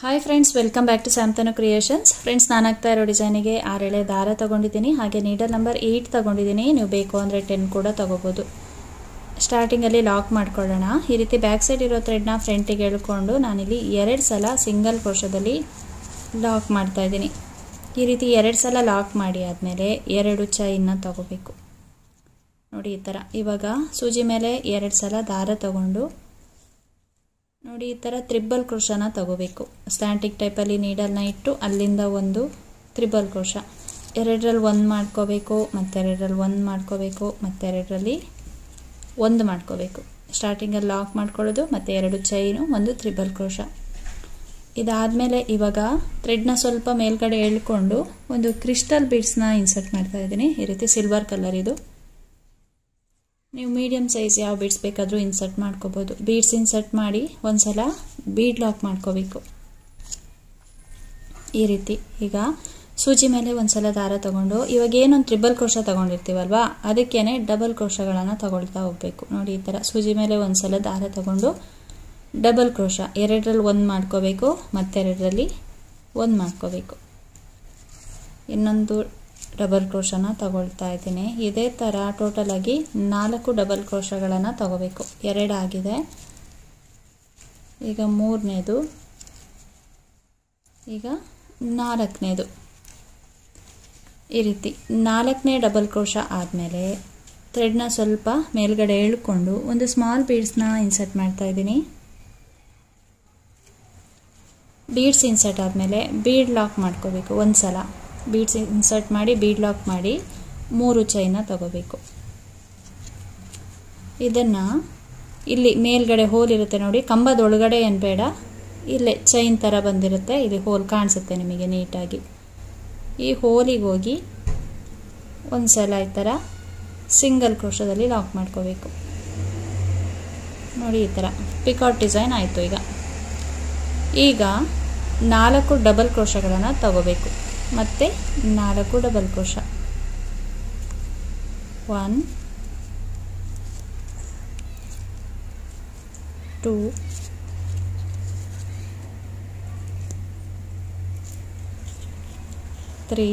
Hi friends, welcome back to Samtanu creations. Friends, ನಾನು ಆಗ್ತಾ ಇರೋ ಡಿಸೈನಿಗೆ 6 ಎಳೆ ದಾರ ತಗೊಂಡಿದ್ದೀನಿ. ಹಾಗೆ ನೀಡಲ್ ನಂಬರ್ 8 ತಗೊಂಡಿದ್ದೀನಿ. ನೀವು ಬೇಕು ಅಂದರೆ 10 ಕೂಡ ತಗೋಬೋದು. ಸ್ಟಾರ್ಟಿಂಗಲ್ಲಿ ಲಾಕ್ ಮಾಡ್ಕೊಳ್ಳೋಣ. ಈ ರೀತಿ ಬ್ಯಾಕ್ ಸೈಡ್ ಇರೋ ಥ್ರೆಡ್ನ ಫ್ರಂಟಿಗೆ ಎಳ್ಕೊಂಡು ನಾನಿಲ್ಲಿ 2 ಸಲ ಸಿಂಗಲ್ ಕ್ರೋಶದಲ್ಲಿ ಲಾಕ್ ಮಾಡ್ತಾ ಇದ್ದೀನಿ. ಈ ರೀತಿ 2 ಸಲ ಲಾಕ್ ಮಾಡಿ ಆದಮೇಲೆ 2 ಚೈನ್ನ ತಗೋಬೇಕು. ನೋಡಿ, ಈ ಥರ. ಇವಾಗ ಸೂಜಿ ಮೇಲೆ 2 ಸಲ ದಾರ ತಗೊಂಡು ನೋಡಿ, ಈ ಥರ ತ್ರಿಬಲ್ ಕ್ರೋಶನ ತಗೋಬೇಕು. ಸ್ಟ್ಯಾಂಟಿಕ್ ಟೈಪಲ್ಲಿ ನೀಡಲ್ನ ಇಟ್ಟು ಅಲ್ಲಿಂದ ಒಂದು ತ್ರಿಬಲ್ ಕ್ರೋಶ, 2ರಲ್ಲಿ 1 ಮಾಡ್ಕೋಬೇಕು, ಮತ್ತು 2ರಲ್ಲಿ 1 ಮಾಡ್ಕೋಬೇಕು, ಮತ್ತು 2ರಲ್ಲಿ 1 ಮಾಡ್ಕೋಬೇಕು. ಸ್ಟಾರ್ಟಿಂಗಲ್ಲಿ ಲಾಕ್ ಮಾಡ್ಕೊಳ್ಳೋದು, ಮತ್ತು 2 ಚೈನು, 1 ತ್ರಿಬಲ್ ಕ್ರೋಶ. ಇದಾದಮೇಲೆ ಇವಾಗ ಥ್ರೆಡ್ನ ಸ್ವಲ್ಪ ಮೇಲ್ಗಡೆ ಎಳ್ಕೊಂಡು ಒಂದು ಕ್ರಿಸ್ಟಲ್ ಬೀಡ್ಸ್ನ ಇನ್ಸರ್ಟ್ ಮಾಡ್ತಾ ಇದ್ದೀನಿ. ಈ ರೀತಿ ಸಿಲ್ವರ್ ಕಲರ್ ಇದು. ನೀವು ಮೀಡಿಯಮ್ ಸೈಜ್ ಯಾವ ಬೀಡ್ಸ್ ಬೇಕಾದರೂ ಇನ್ಸರ್ಟ್ ಮಾಡ್ಕೋಬೋದು. ಬೀಡ್ಸ್ ಇನ್ಸರ್ಟ್ ಮಾಡಿ ಒಂದ್ಸಲ ಬೀಡ್ ಲಾಕ್ ಮಾಡ್ಕೋಬೇಕು. ಈ ರೀತಿ ಈಗ ಸೂಜಿ ಮೇಲೆ ಒಂದ್ಸಲ ದಾರ ತಗೊಂಡು ಇವಾಗ ಏನೊಂದು ತ್ರಿಬಲ್ ಕ್ರೋಶ ತಗೊಂಡಿರ್ತೀವಲ್ವಾ, ಅದಕ್ಕೇನೆ ಡಬಲ್ ಕ್ರೋಶಗಳನ್ನು ತಗೊಳ್ತಾ ಹೋಗ್ಬೇಕು. ನೋಡಿ, ಈ ಥರ ಸೂಜಿ ಮೇಲೆ ಒಂದ್ಸಲ ದಾರ ತಗೊಂಡು ಡಬಲ್ ಕ್ರೋಶ 2ರಲ್ಲಿ 1 ಮಾಡ್ಕೋಬೇಕು, ಮತ್ತು 2ರಲ್ಲಿ 1 ಮಾಡ್ಕೋಬೇಕು. ಇನ್ನೊಂದು ಡಬಲ್ ಕ್ರೋಶನ ತಗೊಳ್ತಾ ಇದ್ದೀನಿ. ಇದೇ ಥರ ಟೋಟಲ್ ಆಗಿ 4 ಡಬಲ್ ಕ್ರೋಶಗಳನ್ನು ತಗೋಬೇಕು. 2 ಆಗಿದೆ. ಈಗ 3ನೇದು, ಈಗ 4ನೇದು. ಈ ರೀತಿ 4ನೇ ಡಬಲ್ ಕ್ರೋಶ ಆದಮೇಲೆ ಥ್ರೆಡ್ನ ಸ್ವಲ್ಪ ಮೇಲ್ಗಡೆ ಎಳ್ಕೊಂಡು ಒಂದು ಸ್ಮಾಲ್ ಬೀಡ್ಸ್ನ ಇನ್ಸರ್ಟ್ ಮಾಡ್ತಾ ಇದ್ದೀನಿ. ಬೀಡ್ಸ್ ಇನ್ಸರ್ಟ್ ಆದಮೇಲೆ ಬೀಡ್ ಲಾಕ್ ಮಾಡ್ಕೋಬೇಕು. ಒಂದ್ಸಲ ಬೀಡ್ಸ್ ಇನ್ಸರ್ಟ್ ಮಾಡಿ ಬೀಡ್ ಲಾಕ್ ಮಾಡಿ 3 ಚೈನ ತಗೋಬೇಕು. ಇದನ್ನು ಇಲ್ಲಿ ಮೇಲ್ಗಡೆ ಹೋಲ್ ಇರುತ್ತೆ ನೋಡಿ, ಕಂಬದೊಳಗಡೆ ಏನು ಬೇಡ, ಇಲ್ಲೇ ಚೈನ್ ಥರ ಬಂದಿರುತ್ತೆ, ಇಲ್ಲಿ ಹೋಲ್ ಕಾಣಿಸುತ್ತೆ ನಿಮಗೆ ನೀಟಾಗಿ. ಈ ಹೋಲಿಗೆ ಹೋಗಿ ಒಂದ್ಸಲ ಈ ಥರ ಸಿಂಗಲ್ ಕ್ರೋಶದಲ್ಲಿ ಲಾಕ್ ಮಾಡ್ಕೋಬೇಕು. ನೋಡಿ, ಈ ಥರ ಪಿಕಾಟ್ ಡಿಸೈನ್ ಆಯಿತು. ಈಗ 4 ಡಬಲ್ ಕ್ರೋಶಗಳನ್ನು ತಗೋಬೇಕು. ಮತ್ತೆ 4 ಡಬಲ್ ಕ್ರೋಶ. 1 2 3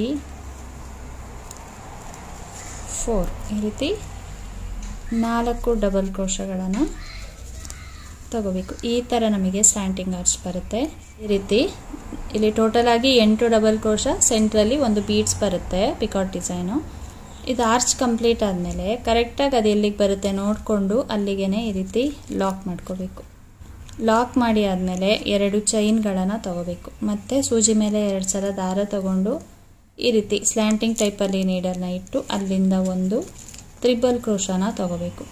4. ಈ ರೀತಿ 4 ಡಬಲ್ ಕ್ರೋಶಗಳನ್ನು ತಗೋಬೇಕು. ಈ ಥರ ನಮಗೆ ಸ್ಟ್ಯಾಂಟಿಂಗ್ ಆರ್ಚ್ ಬರುತ್ತೆ. ಈ ರೀತಿ ಇಲ್ಲಿ ಟೋಟಲ್ ಆಗಿ 8 ಡಬಲ್ ಕ್ರೋಶ, ಸೆಂಟ್ರಲ್ಲಿ ಒಂದು ಬೀಡ್ಸ್ ಬರುತ್ತೆ, ಪಿಕಾಟ್ ಡಿಸೈನು. ಇದು ಆರ್ಚ್ ಕಂಪ್ಲೀಟ್ ಆದಮೇಲೆ ಕರೆಕ್ಟಾಗಿ ಅದು ಎಲ್ಲಿಗೆ ಬರುತ್ತೆ ನೋಡಿಕೊಂಡು ಅಲ್ಲಿಗೆ ಈ ರೀತಿ ಲಾಕ್ ಮಾಡ್ಕೋಬೇಕು. ಲಾಕ್ ಮಾಡಿ ಆದಮೇಲೆ 2 ಚೈನ್ಗಳನ್ನು ತಗೋಬೇಕು. ಮತ್ತು ಸೂಜಿ ಮೇಲೆ 2 ಸಲ ದಾರ ತಗೊಂಡು ಈ ರೀತಿ ಸ್ಲ್ಯಾಂಟಿಂಗ್ ಟೈಪಲ್ಲಿ ನೀಡಲ್ನ ಇಟ್ಟು ಅಲ್ಲಿಂದ ಒಂದು ತ್ರಿಬಲ್ ಕ್ರೋಶನ ತಗೋಬೇಕು.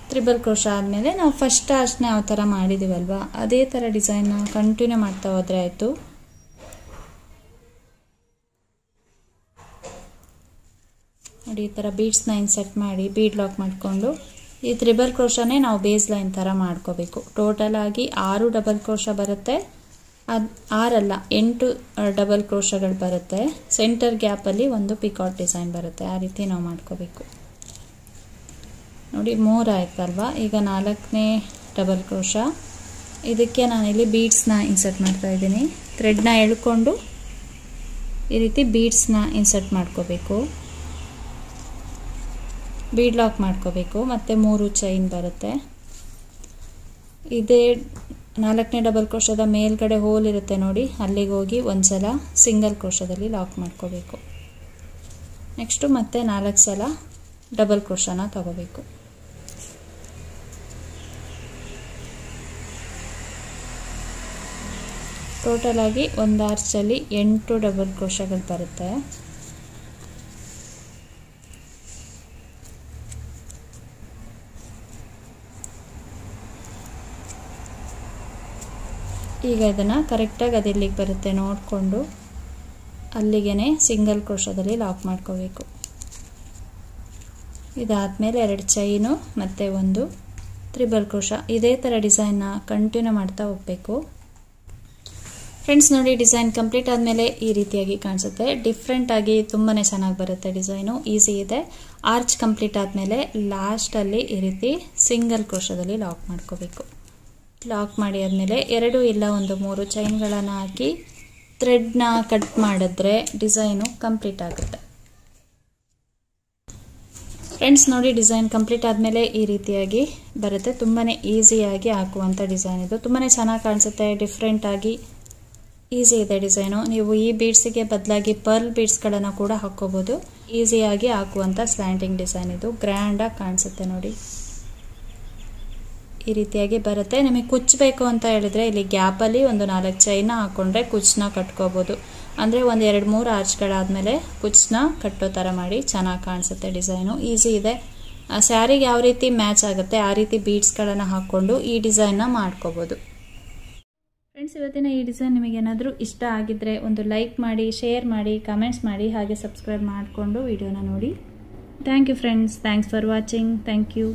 ತ್ರಿಬಲ್ ಕ್ರೋಶ ಆದಮೇಲೆ ನಾವು ಫಸ್ಟ್ ಆರ್ಚ್ನ ಯಾವ ಥರ ಮಾಡಿದ್ದೀವಲ್ವ, ಅದೇ ಥರ ಡಿಸೈನ್ನ ಕಂಟಿನ್ಯೂ ಮಾಡ್ತಾ ಹೋದರೆ ಆಯಿತು. ನೋಡಿ, ಈ ಥರ ಬೀಡ್ಸ್ನ ಇನ್ಸರ್ಟ್ ಮಾಡಿ ಬೀಡ್ ಲಾಕ್ ಮಾಡಿಕೊಂಡು ಈ ತ್ರಿಬಲ್ ಕ್ರೋಶನೇ ನಾವು ಬೇಸ್ ಲೈನ್ ಥರ ಮಾಡ್ಕೋಬೇಕು. ಟೋಟಲ್ ಆಗಿ 6 ಡಬಲ್ ಕ್ರೋಶ ಬರುತ್ತೆ. ಅದು 6 ಅಲ್ಲ, 8 ಡಬಲ್ ಕ್ರೋಶಗಳು ಬರುತ್ತೆ. ಸೆಂಟರ್ ಗ್ಯಾಪಲ್ಲಿ ಒಂದು ಪಿಕಾಟ್ ಡಿಸೈನ್ ಬರುತ್ತೆ. ಆ ರೀತಿ ನಾವು ಮಾಡ್ಕೋಬೇಕು. ನೋಡಿ, 3 ಆಯ್ತಲ್ವಾ. ಈಗ 4ನೇ ಡಬಲ್ ಕ್ರೋಶ. ಇದಕ್ಕೆ ನಾನಿಲ್ಲಿ ಬೀಡ್ಸ್ನ ಇನ್ಸರ್ಟ್ ಮಾಡ್ತಾ ಇದ್ದೀನಿ. ಥ್ರೆಡ್ನ ಎಳ್ಕೊಂಡು ಈ ರೀತಿ ಬೀಡ್ಸ್ನ ಇನ್ಸರ್ಟ್ ಮಾಡ್ಕೋಬೇಕು. ಬೀಡ್ ಲಾಕ್ ಮಾಡ್ಕೋಬೇಕು. ಮತ್ತು 3 ಚೈನ್ ಬರುತ್ತೆ. ಇದೇ 4ನೇ ಡಬಲ್ ಕ್ರೋಶದ ಮೇಲ್ಗಡೆ ಹೋಲ್ ಇರುತ್ತೆ ನೋಡಿ, ಅಲ್ಲಿಗೆ ಹೋಗಿ ಒಂದ್ಸಲ ಸಿಂಗಲ್ ಕ್ರೋಶದಲ್ಲಿ ಲಾಕ್ ಮಾಡ್ಕೋಬೇಕು. ನೆಕ್ಸ್ಟು ಮತ್ತೆ 4 ಸಲ ಡಬಲ್ ಕ್ರೋಶನ ತಗೋಬೇಕು. ಟೋಟಲ್ ಆಗಿ ಒಂದು ಆರ್ಚಲ್ಲಿ 8 ಡಬಲ್ ಕ್ರೋಶಗಳು ಬರುತ್ತೆ. ಈಗ ಇದನ್ನು ಕರೆಕ್ಟಾಗಿ ಅದು ಎಲ್ಲಿಗೆ ಬರುತ್ತೆ ನೋಡಿಕೊಂಡು ಅಲ್ಲಿಗೆ ಸಿಂಗಲ್ ಕ್ರೋಶದಲ್ಲಿ ಲಾಕ್ ಮಾಡ್ಕೋಬೇಕು. ಇದಾದಮೇಲೆ 2 ಚೈನು ಮತ್ತು ಒಂದು ತ್ರಿಬಲ್ ಕ್ರೋಶ. ಇದೇ ಥರ ಡಿಸೈನ್ನ ಕಂಟಿನ್ಯೂ ಮಾಡ್ತಾ ಹೋಗಬೇಕು. ಫ್ರೆಂಡ್ಸ್, ನೋಡಿ, ಡಿಸೈನ್ ಕಂಪ್ಲೀಟ್ ಆದಮೇಲೆ ಈ ರೀತಿಯಾಗಿ ಕಾಣಿಸುತ್ತೆ. ಡಿಫ್ರೆಂಟಾಗಿ ತುಂಬಾ ಚೆನ್ನಾಗಿ ಬರುತ್ತೆ. ಡಿಸೈನು ಈಸಿ ಇದೆ. ಆರ್ಚ್ ಕಂಪ್ಲೀಟ್ ಆದಮೇಲೆ ಲಾಸ್ಟಲ್ಲಿ ಈ ರೀತಿ ಸಿಂಗಲ್ ಕ್ರೋಶದಲ್ಲಿ ಲಾಕ್ ಮಾಡ್ಕೋಬೇಕು. ಲಾಕ್ ಮಾಡಿ ಆದಮೇಲೆ 2 ಇಲ್ಲ 3 ಚೈನ್ಗಳನ್ನು ಹಾಕಿ ಥ್ರೆಡ್ನ ಕಟ್ ಮಾಡಿದ್ರೆ ಡಿಸೈನು ಕಂಪ್ಲೀಟ್ ಆಗುತ್ತೆ. ಫ್ರೆಂಡ್ಸ್ ನೋಡಿ, ಡಿಸೈನ್ ಕಂಪ್ಲೀಟ್ ಆದಮೇಲೆ ಈ ರೀತಿಯಾಗಿ ಬರುತ್ತೆ. ತುಂಬಾ ಈಸಿಯಾಗಿ ಹಾಕುವಂಥ ಡಿಸೈನ್ ಇದು. ತುಂಬಾ ಚೆನ್ನಾಗಿ ಕಾಣಿಸುತ್ತೆ, ಡಿಫ್ರೆಂಟಾಗಿ ಈಸಿ ಇದೆ ಡಿಸೈನು. ನೀವು ಈ ಬೀಡ್ಸಿಗೆ ಬದಲಾಗಿ ಪರ್ಲ್ ಬೀಡ್ಸ್ಗಳನ್ನು ಕೂಡ ಹಾಕ್ಕೋಬೋದು. ಈಸಿಯಾಗಿ ಹಾಕುವಂಥ ಸ್ಲ್ಯಾಂಟಿಂಗ್ ಡಿಸೈನ್ ಇದು. ಗ್ರ್ಯಾಂಡಾಗಿ ಕಾಣಿಸುತ್ತೆ ನೋಡಿ, ಈ ರೀತಿಯಾಗಿ ಬರುತ್ತೆ. ನಿಮಗೆ ಕುಚ್ಚಬೇಕು ಅಂತ ಹೇಳಿದ್ರೆ ಇಲ್ಲಿ ಗ್ಯಾಪಲ್ಲಿ 4 ಚೈನ ಹಾಕ್ಕೊಂಡ್ರೆ ಕುಚ್ಚನ್ನ ಕಟ್ಕೋಬೋದು. ಅಂದರೆ 1-2-3 ಆರ್ಚ್ಗಳಾದಮೇಲೆ ಕುಚ್ಚನ್ನ ಕಟ್ಟೋ ಥರ ಮಾಡಿ ಚೆನ್ನಾಗಿ ಕಾಣಿಸುತ್ತೆ ಡಿಸೈನು. ಈಸಿ ಇದೆ. ಸ್ಯಾರಿಗೆ ಯಾವ ರೀತಿ ಮ್ಯಾಚ್ ಆಗುತ್ತೆ ಆ ರೀತಿ ಬೀಡ್ಸ್ಗಳನ್ನು ಹಾಕ್ಕೊಂಡು ಈ ಡಿಸೈನ್ನ ಮಾಡ್ಕೋಬೋದು. ಫ್ರೆಂಡ್ಸ್, ಇವತ್ತಿನ ಈ ಡಿಸೈನ್ ನಿಮಗೇನಾದರೂ ಇಷ್ಟ ಆಗಿದ್ದರೆ ಒಂದು ಲೈಕ್ ಮಾಡಿ, ಶೇರ್ ಮಾಡಿ, ಕಮೆಂಟ್ಸ್ ಮಾಡಿ, ಹಾಗೆ ಸಬ್ಸ್ಕ್ರೈಬ್ ಮಾಡಿಕೊಂಡು ವಿಡಿಯೋನ ನೋಡಿ. Thank you friends. Thanks for watching. Thank you.